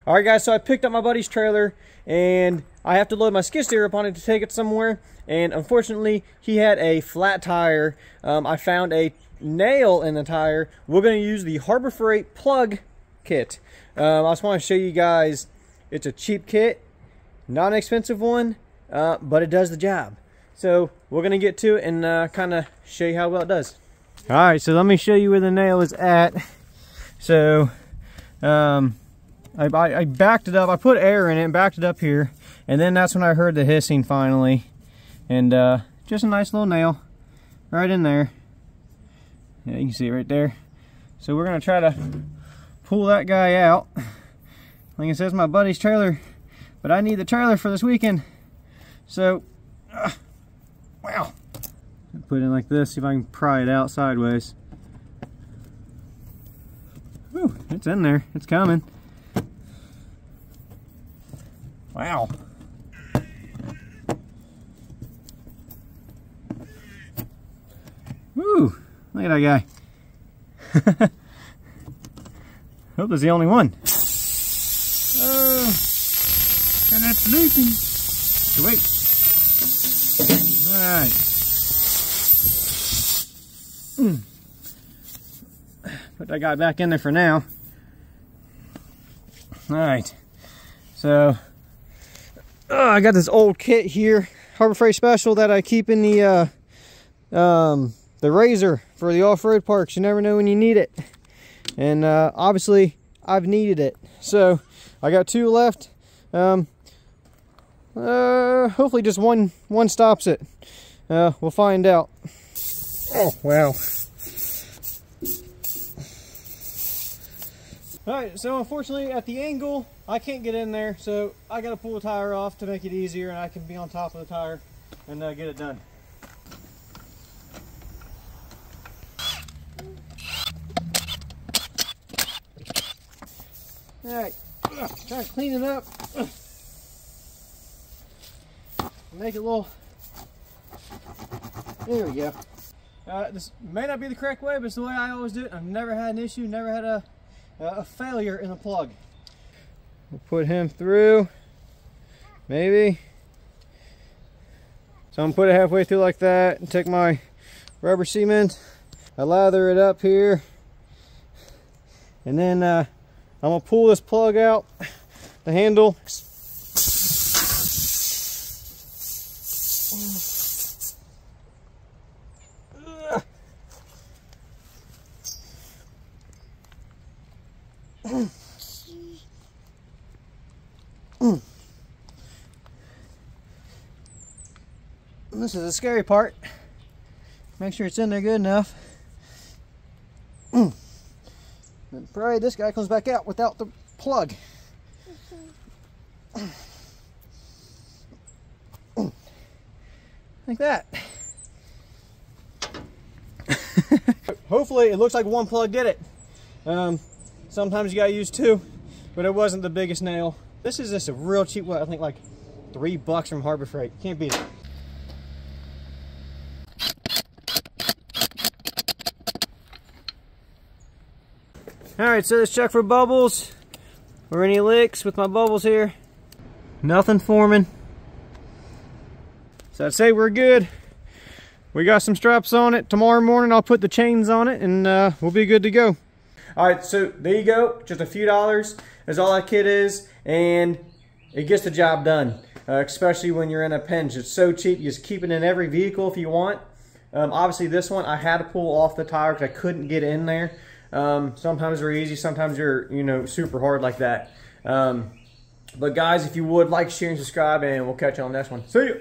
All right, guys, so I picked up my buddy's trailer, and I have to load my skid steer up on it to take it somewhere, and unfortunately, he had a flat tire. I found a nail in the tire. We're going to use the Harbor Freight plug kit. I just want to show you guys, it's a cheap kit, not an expensive one, but it does the job. So we're going to get to it and kind of show you how well it does. All right, so let me show you where the nail is at. So I backed it up, I put air in it and backed it up here, and then that's when I heard the hissing finally. And just a nice little nail right in there. Yeah, you can see it right there. So we're gonna try to pull that guy out. Like I said, it's my buddy's trailer, but I need the trailer for this weekend. So, wow. Put it in like this, see if I can pry it out sideways. Whew, it's in there, it's coming. Wow. Woo, look at that guy. Hope that's the only one. Oh, and that's leaking. So wait. All right. Put that guy back in there for now. All right. So, I got this old kit here, Harbor Freight Special, that I keep in the razor for the off-road parks. You never know when you need it, and obviously I've needed it. So I got two left. Hopefully just one stops it. We'll find out. Oh wow. Alright, so unfortunately at the angle I can't get in there, so I gotta pull the tire off to make it easier and I can be on top of the tire and get it done. Alright, try to clean it up. Make it a little. There we go. This may not be the correct way, but it's the way I always do it. I've never had an issue, never had a failure in the plug. We'll put him through, maybe. So I'm gonna put it halfway through like that and take my rubber cement, I lather it up here, and then I'm gonna pull this plug out, the handle. This is the scary part. Make sure it's in there good enough. And pray this guy comes back out without the plug. Like that. Hopefully it looks like one plug did it. Sometimes you gotta use two, but it wasn't the biggest nail. This is just a real cheap one. I think like $3 from Harbor Freight. Can't beat it. Alright, so let's check for bubbles or any leaks with my bubbles here. Nothing forming. So I'd say we're good. We got some straps on it. Tomorrow morning I'll put the chains on it and we'll be good to go. Alright, so there you go. Just a few dollars is all that kit is, and it gets the job done. Especially when you're in a pinch. It's so cheap. You just keep it in every vehicle if you want. Obviously this one I had to pull off the tire because I couldn't get in there. Sometimes they're easy, sometimes they're, you know, super hard like that. But guys, if you would, like, share, and subscribe, and we'll catch you on the next one. See ya!